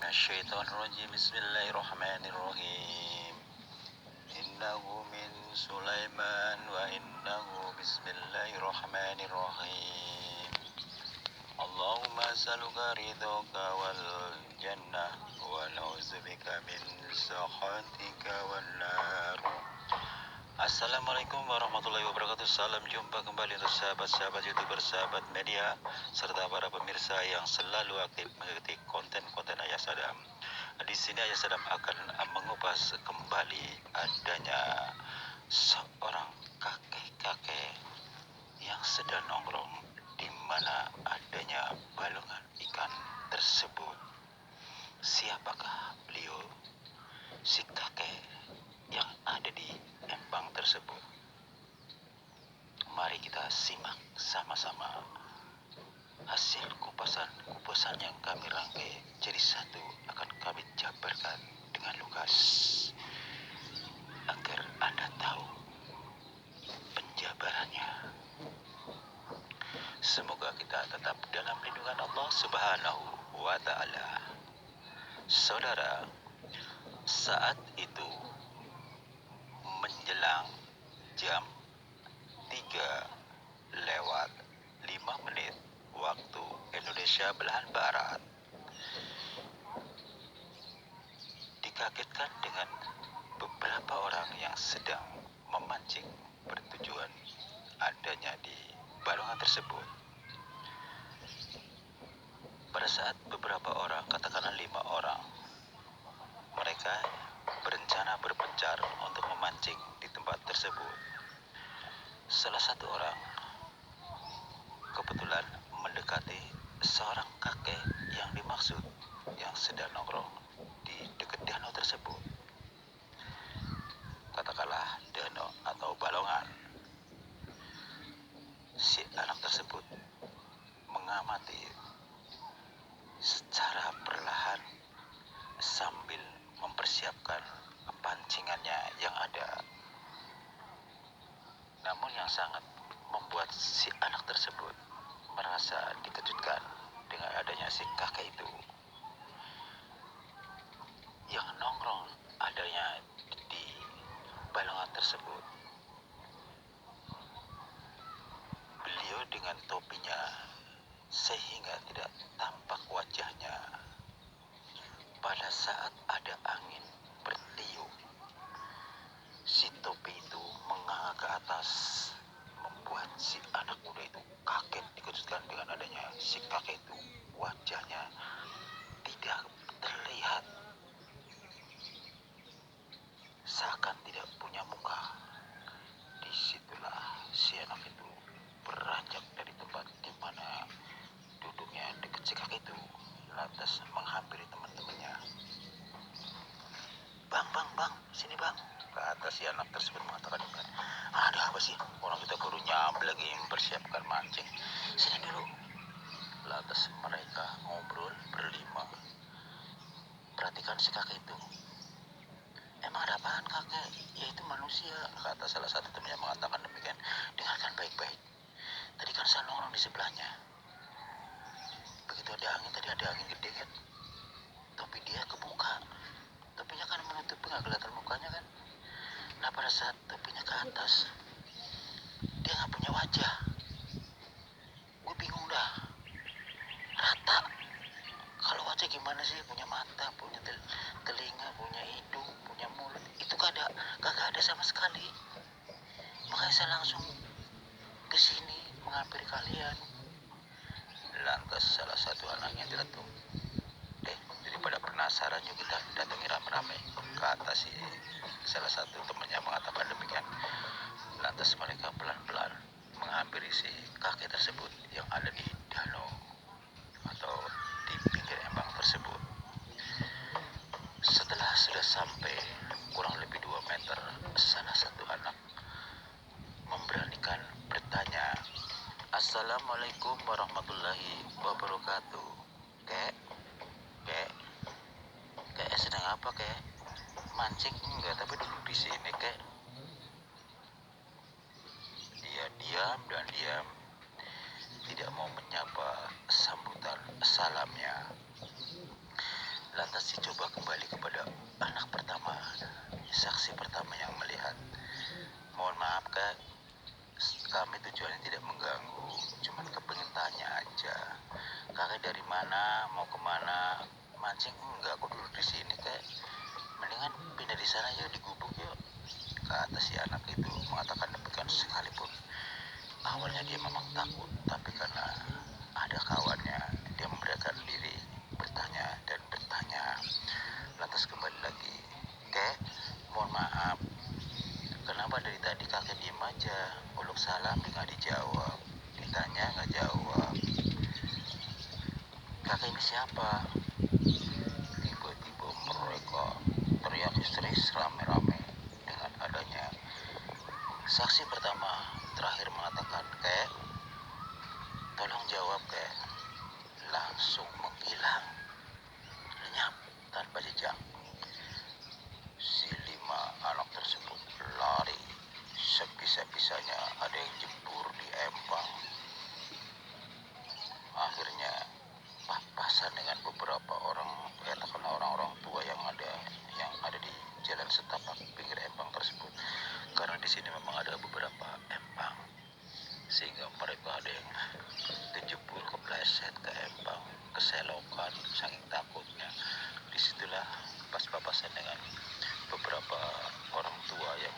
minasyaitonirrajim. Bismillahirrahmanirrahim. Innahu min Sulaiman wa innahu bismillahirrahmanirrahim. Allahumma as'aluka ridhaka wal jannah wa na'udzubika min sakhatika wan nar. Assalamualaikum warahmatullahi wabarakatuh. Salam jumpa kembali untuk sahabat-sahabat YouTuber, sahabat media, serta para pemirsa yang selalu aktif mengikuti konten-konten Ayah Sadam. Di sini Ayah Sadam akan mengupas kembali adanya seorang kakek-kakek yang sedang nongkrong di mana adanya balongan ikan tersebut. Siapakah beliau, si kakek yang ada di empang tersebut? Mari kita simak sama-sama hasil kupasan yang kami rangkai jadi satu, akan kami jabarkan dengan lugas agar Anda tahu penjabarannya. Semoga kita tetap dalam lindungan Allah Subhanahu wa Ta'ala. Saudara, saat itu menjelang jam 3:05 waktu Indonesia belahan barat, dikagetkan dengan beberapa orang yang sedang memancing bertujuan adanya di balongan tersebut. Pada saat beberapa orang, katakanlah 5 orang, mereka berencana berpencar untuk memancing di tempat tersebut. Salah satu orang kebetulan mendekati seorang kakek yang dimaksud, yang sedang nongkrong di dekat danau tersebut. Katakanlah danau atau balongan. Si anak tersebut mengamati secara perlahan sambil mempersiapkan pancingannya yang ada. Namun yang sangat membuat si anak tersebut merasa dikejutkan dengan adanya si kakek itu yang nongkrong adanya di balongan tersebut. Beliau dengan topinya sehingga tidak tampak wajahnya. Pada saat ada angin bertiup, si topi itu menganga ke atas, membuat si anak muda itu kaget, dikejutkan dengan adanya si kakek itu. Wajahnya tidak terlihat, seakan tidak punya muka. Disitulah si anak itu beranjak dari tempat di mana duduknya dekat si kakek itu, lantas menghampiri teman-temannya. Bang, sini bang. Ke atas si anak tersebut mengatakan, ada apa sih? Orang kita baru nyampe lagi mempersiapkan mancing. Sini dulu. Lantas mereka ngobrol berlima. Perhatikan si kakek itu. Emang ada apaan kakek? Ya itu manusia, kata salah satu temannya mengatakan demikian. Dengarkan baik-baik. Tadi kan saya nongkrong di sebelahnya. Begitu ada angin, tadi ada angin gede kan? Topi dia kebuka. Topinya kan menutupi, nggak kelihatan mukanya kan? Nah pada saat topinya ke atas, dia nggak punya wajah. Gue bingung dah. Rata. Kalau wajah gimana sih? Punya mata, punya telinga, punya hidung, punya mulut. Itu kagak ada sama sekali. Makanya saya langsung ke sini menghampiri kalian. Lantas salah satu anaknya jeletuk, daripada penasaran yuk kita datangi rame-rame, kata si salah satu temannya mengatakan demikian. Lantas mereka pelan-pelan menghampiri si kakek tersebut yang ada di danau atau di pinggir empang tersebut. Setelah sudah sampai kurang lebih 2 meter, salah satu anak memberanikan bertanya, Assalamualaikum warahmatullahi wabarakatuh. Kek sedang apa kek? Mancing enggak, tapi duduk di sini kek. Dia diam, tidak mau menyapa sambutan salamnya. Lantas si coba kembali kepada anak pertama, saksi pertama yang melihat. Mohon maaf kak, kami tujuannya tidak mengganggu, cuman kepengen tanya aja. Kakak dari mana, mau kemana? Mancing enggak, aku duduk di sini kak. Mendingan pindah di sana yuk, di gubuk yuk. Kata si anak itu mengatakan demikian sekalipun awalnya dia memang takut, tapi karena ada kawannya, dia memberikan diri bertanya dan bertanya. Lantas kembali lagi, kek, mohon maaf, kenapa dari tadi kakek diem aja? Uluk salam nggak dijawab, ditanya nggak jawab. Kakek ini siapa? Tiba-tiba mereka teriak histeris rame-rame dengan adanya saksi pertama terakhir mengatakan, kek, tolong jawab kek. Langsung menghilang, lenyap tanpa jejak. Si 5 anak tersebut lari sebisa-bisanya, ada yang jebur di empang. Akhirnya pas-pasan dengan beberapa orang, katakanlah orang-orang tua yang ada di jalan setapak pinggir empang tersebut. Karena di sini memang ada beberapa empang, sehingga mereka ada yang terjebur, kepleset ke empang, keselokan saking takutnya. Disitulah pas-papasan dengan beberapa orang tua yang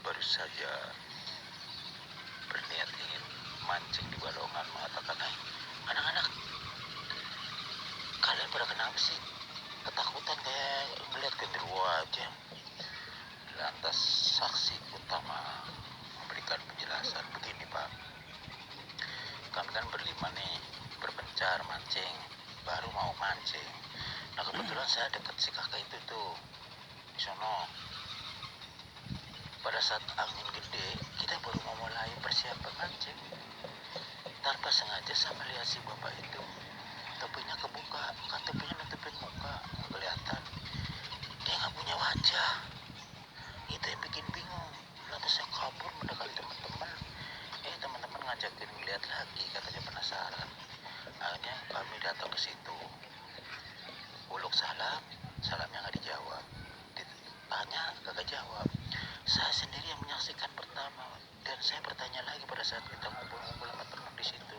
baru saja berniat ingin mancing di balongan mengatakan, anak-anak, kalian pada kenapa sih? Ketakutan kayak melihat genderuwo aja. Lantas saksi utama memberikan penjelasan, begini pak, kami kan berlima nih, berpencar mancing, baru mau mancing. Nah kebetulan saya dekat si kakak itu tuh, di sono. Pada saat angin gede, kita baru mau mulai persiapan mancing. Tanpa sengaja saya melihat si bapak itu, topinya kebuka, kan topinya nutupin muka, nggak kelihatan. Dia nggak punya wajah. Itu yang bikin bingung. Lantas saya kabur mendekati teman-teman. Teman-teman ngajakin ngeliat lagi, katanya penasaran. Akhirnya kami datang ke situ. Uluk salam, salamnya nggak dijawab. Ditanya, kagak jawab. Saya sendiri yang menyaksikan pertama, dan saya bertanya lagi pada saat kita ngobrol-ngobrol sama teman di situ.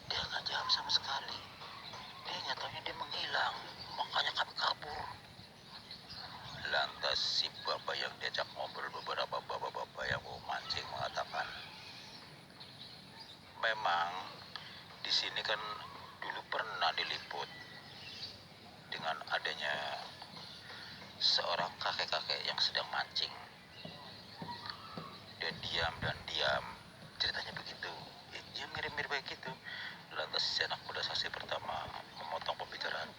Dia nggak jawab sama sekali. Dia nyatanya dia menghilang, makanya kami kabur. Lantas si bapak yang diajak ngobrol beberapa bapak-bapak yang mau mancing mengatakan, memang di sini kan dulu pernah diliput dengan adanya seorang kakek-kakek yang sedang mancing. Dan diam, ceritanya begitu. Dia mirip-mirip kayak gitu. Lantas si anak muda saksi pertama memotong pembicaraan,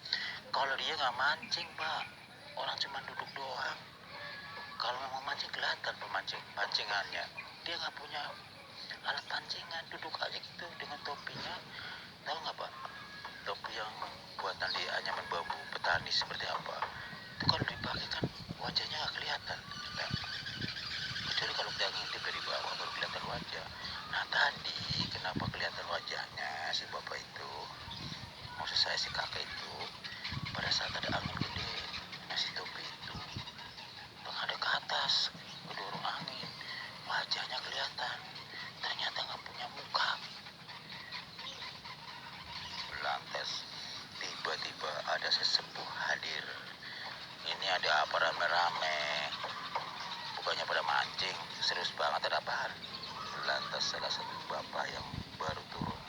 kalau dia nggak mancing pak, orang cuma duduk doang. Kalau memang mancing kelihatan pancingannya. Dia nggak punya alat pancingan, duduk aja gitu dengan topinya. Tahu nggak pak, topi yang buatan di anyaman bambu petani seperti apa? Itu kalau dipakai kan wajahnya nggak kelihatan. Nah, kecuali kalau kita ngintip dari bawah baru kelihatan wajah. Nah tadi kenapa kelihatan wajahnya si bapak itu, maksud saya si kakek itu, pada saat ada angin gede, nah si topi itu menghadap ke atas, kedorong angin, wajahnya kelihatan, ternyata nggak punya muka. Lantas tiba-tiba ada sesepuh hadir. Ini ada apa rame-rame? Bukannya pada mancing, serius banget ada apaan? Lantas salah satu bapak yang baru turun,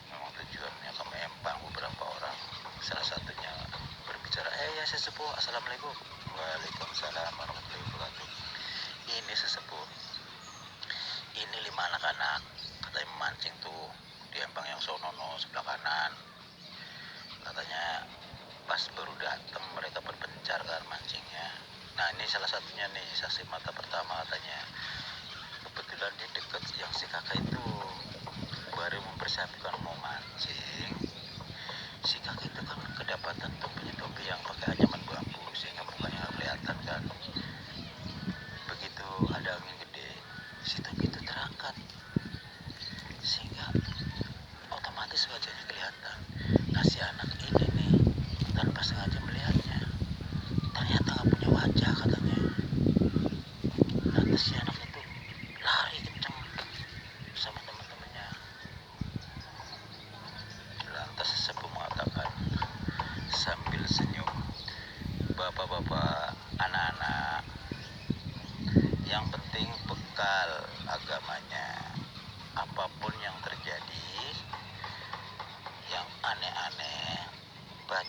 memang tujuannya ke Empang, beberapa orang, salah satunya berbicara, ya sesepuh, assalamualaikum. Waalaikumsalam warahmatullahi wabarakatuh. Ini sesepuh, ini 5 anak-anak, katanya memancing tuh di Empang yang sonono sebelah kanan. Katanya pas baru datang mereka berpencar kan mancingnya. Nah ini salah satunya nih, saksi mata pertama katanya. Kebetulan dia dekat yang si kakak itu baru mempersiapkan mau mancing. Si kakak itu kan kedapatan topi yang pakai anyaman bambu sehingga mukanya nggak kelihatan kan. Begitu ada angin gede, si topi itu terangkat sehingga otomatis wajahnya kelihatan. Nah si anak ini nih tanpa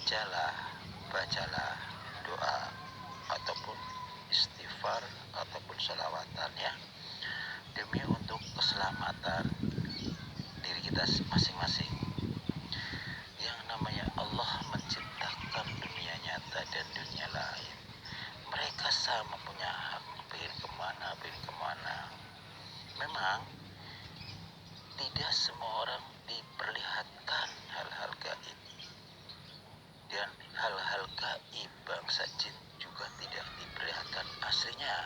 bacalah doa ataupun istighfar ataupun sholawatan ya, demi untuk keselamatan diri kita masing-masing. Yang namanya Allah menciptakan dunia nyata dan dunia lain, mereka sama punya hak pengen kemana. Memang tidak semua orang diperlihatkan hal-hal gaib, dan hal-hal gaib bangsa jin juga tidak diperlihatkan aslinya.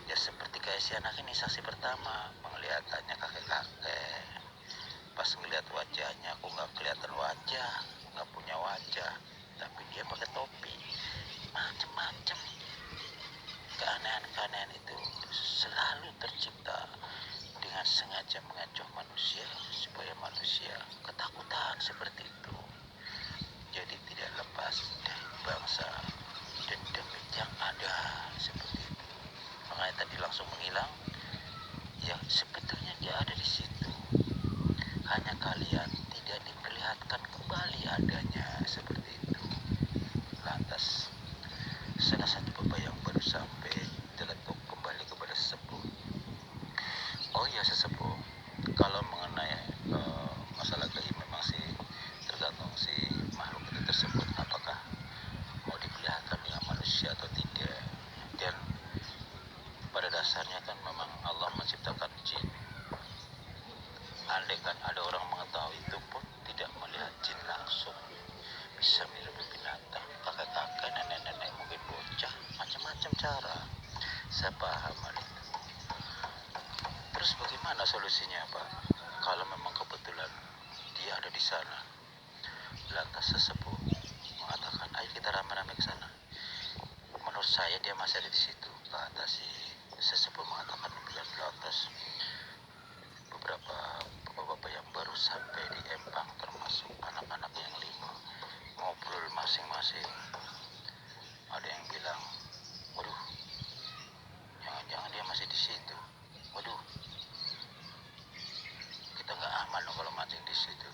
Ya seperti kayak si anak ini, saksi pertama penglihatannya kakek-kakek. Pas ngeliat wajahnya, aku nggak kelihatan wajah, nggak punya wajah, tapi dia pakai topi. Macem-macem keanehan-keanehan itu selalu tercipta dengan sengaja mengacuh manusia supaya manusia ketakutan seperti itu. Jadi tidak lepas dari bangsa dendam yang ada seperti itu. Makanya tadi langsung menghilang. Ya sebetulnya dia ada di situ, hanya kalian tidak diperlihatkan kembali adanya seperti itu. Lantas salah satu bapak yang baru sampai teletuk kembali kepada sesepuh. Oh iya sesepuh, kalau mengenai masalah gaib memang sih tergantung si makhluk itu tersebut apakah mau diperlihatkan dengan manusia atau tidak. Dan pada dasarnya kan memang Allah menciptakan jin. Andai kan ada orang mengetahui itu pun tidak melihat jin langsung, bisa melihat binatang, kakek-kakek, nenek-nenek, mungkin bocah, macam-macam cara. Saya paham hal itu. Terus bagaimana solusinya Pak? Kalau memang kebetulan dia ada di sana. Lantas sesepuh mengatakan, ayo kita rame-rame ke sana. Menurut saya dia masih ada di situ. Kata si sesepuh mengatakan demikian. Lantas beberapa bapak-bapak yang baru sampai di Empang, termasuk anak-anak yang 5, ngobrol masing-masing. Ada yang bilang, waduh, jangan-jangan dia masih di situ. Waduh, kita nggak aman loh kalau mancing di situ.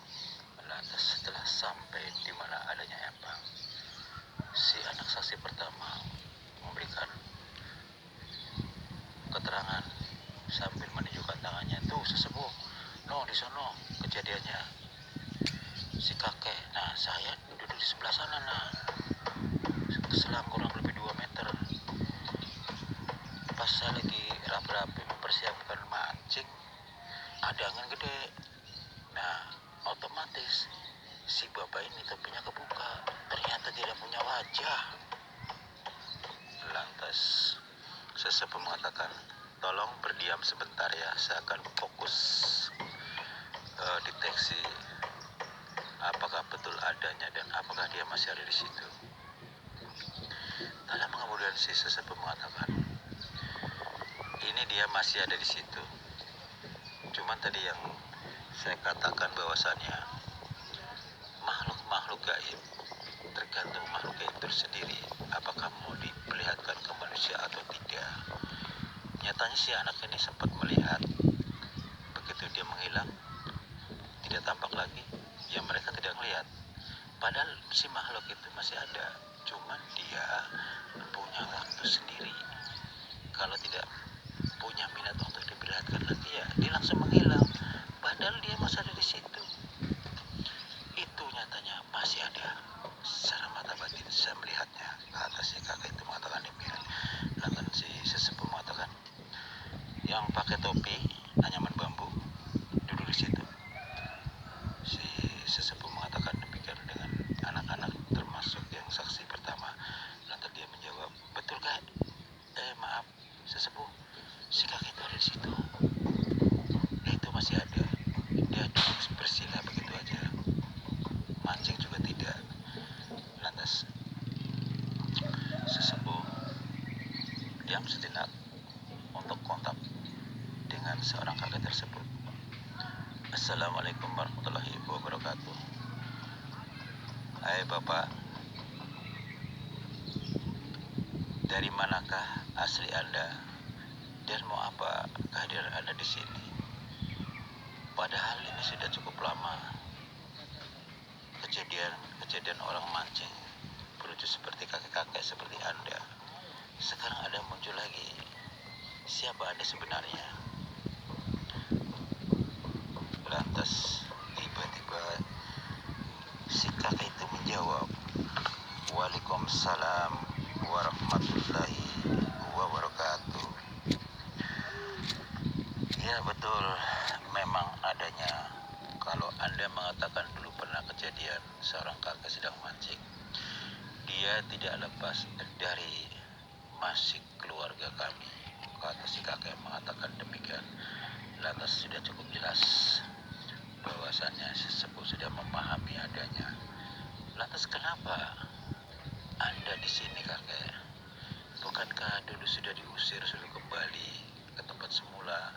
Lantas setelah sampai di mana adanya Empang, si anak saksi pertama memberikan keterangan sambil menunjukkan tangannya, tuh sesepuh, no di sono kejadiannya si kakek. Nah saya duduk di sebelah sana, nah selang kurang lebih 2 meter. Pas saya lagi rapi-rapi mempersiapkan mancing, ada angin gede. Nah otomatis si bapak ini topinya kebuka, ternyata tidak punya wajah. Lantas sesepuh mengatakan, tolong berdiam sebentar ya, saya akan fokus deteksi apakah betul adanya dan apakah dia masih ada di situ. Tak lama kemudian si sesepuh mengatakan, ini dia masih ada di situ. Cuman tadi yang saya katakan bahwasannya makhluk-makhluk gaib tergantung makhluk gaib itu sendiri apakah mau diperlihatkan ke manusia atau tidak. Nyatanya si anak ini sempat melihat, begitu dia menghilang tidak tampak lagi, ya mereka tidak melihat. Padahal si makhluk itu masih ada, cuman dia punya waktu sendiri. Kalau tidak punya minat untuk diperlihatkan lagi, ya dia langsung menghilang. Padahal dia masih ada di situ. Itu nyatanya masih ada. Secara mata batin saya melihatnya. Kata si kakek itu mengatakan demikian. Lantas si sesepuh mengatakan, yang pakai topi anyaman bambu duduk di situ. Si sesepuh mengatakan demikian dengan anak-anak termasuk yang saksi pertama. Lantas dia menjawab, betul kak? Maaf sesepuh, si kakek itu ada di situ. Itu masih ada. Dia duduk bersila begitu aja. Mancing juga tidak. Lantas sesepuh diam sejenak untuk kontak dengan seorang kakek tersebut. Assalamualaikum warahmatullahi wabarakatuh. Hai bapak, dari manakah asli Anda dan mau apa kehadiran Anda di sini? Padahal ini sudah cukup lama kejadian orang mancing berlucu seperti kakek-kakek seperti Anda. Sekarang ada muncul lagi. Siapa Anda sebenarnya? Lantas tiba-tiba si kakek itu menjawab, Waalaikumsalam warahmatullahi wabarakatuh. Ya betul, memang adanya. Kalau Anda mengatakan dulu pernah kejadian seorang kakek sedang mancing, dia tidak lepas dari masih keluarga kami. Kata si kakek mengatakan demikian. Lantas sudah cukup jelas bahwasannya sesepuh sudah memahami adanya. Lantas kenapa Anda di sini kakek? Bukankah dulu sudah diusir, sudah kembali ke tempat semula?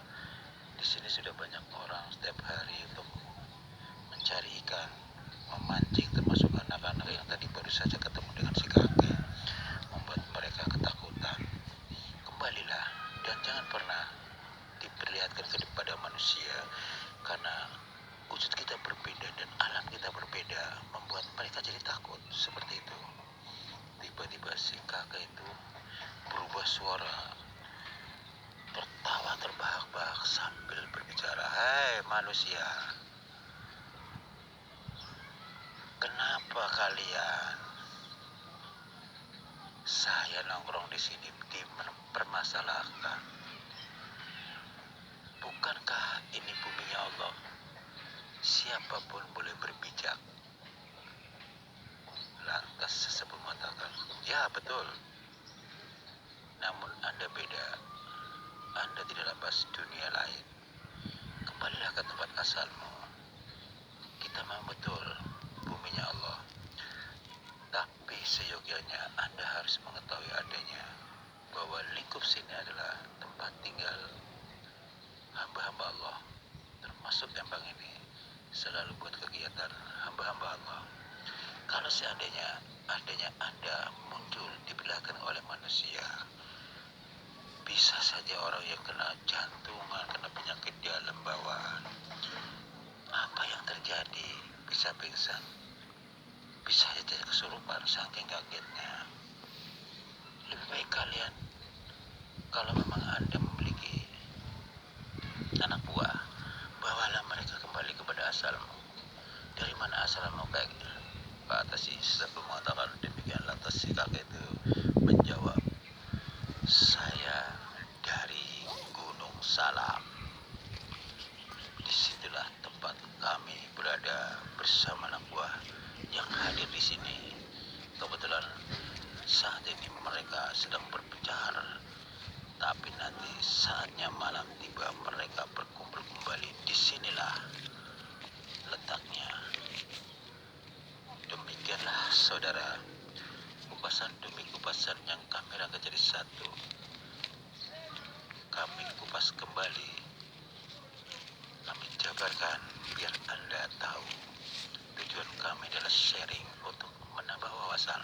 Di sini sudah banyak orang setiap hari untuk mencari ikan, memancing, termasuk anak-anak yang tadi baru saja ketemu dengan si kakek, membuat mereka ketakutan. Kembalilah dan jangan pernah diperlihatkan kepada manusia, karena wujud kita berbeda dan alam kita berbeda, membuat mereka jadi takut. Seperti itu. Tiba-tiba si kakek itu berubah suara, tertawa terbahak-bahak sambil berbicara, "Hai manusia, kenapa kalian? Saya nongkrong di sini dipermasalahkan. Bukankah ini buminya Allah? Siapapun boleh berbijak." Lantas sesepuh mengatakan, "Ya betul. Namun Anda beda. Anda tidak lepas dunia lain. Kembalilah ke tempat asalmu. Kita memang betul buminya Allah. Tapi seyogyanya Anda harus mengetahui adanya bahwa lingkup sini adalah tempat tinggal hamba-hamba Allah. Termasuk Embang ini selalu buat kegiatan hamba-hamba Allah. Kalau seandainya Anda muncul di belakang oleh manusia, bisa saja orang yang kena jantungan, kena penyakit dalam bawaan. Apa yang terjadi? Bisa pingsan, bisa saja kesurupan saking kagetnya. Lebih baik kalian, kalau memang Anda memiliki anak buah, bawalah mereka kembali kepada asalmu. Dari mana asalmu kakek? Kata si sesepuh mengatakan demikian. Lantas si kakek itu menjawab, "Saya dari Gunung Salam. Disitulah tempat kami berada bersama anak buah yang hadir di sini. Kebetulan saat ini mereka sedang berpencar, tapi nanti saatnya malam tiba mereka berkumpul kembali. Disinilah letaknya." Demikianlah saudara, kupasan demi kupasan yang kami rangkai jadi satu. Kami kupas kembali, kami jabarkan biar Anda tahu. Tujuan kami adalah sharing untuk menambah wawasan,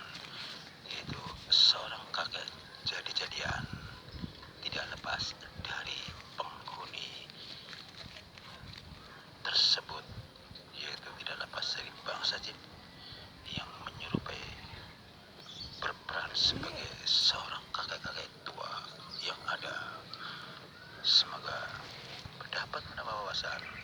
yaitu seorang kakek jadi-jadian tidak lepas dari penghuni tersebut, yaitu tidak lepas dari bangsa jin yang menyerupai berperan sebagai seorang kakek-kakek tua yang ada. Semoga dapat menambah wawasan.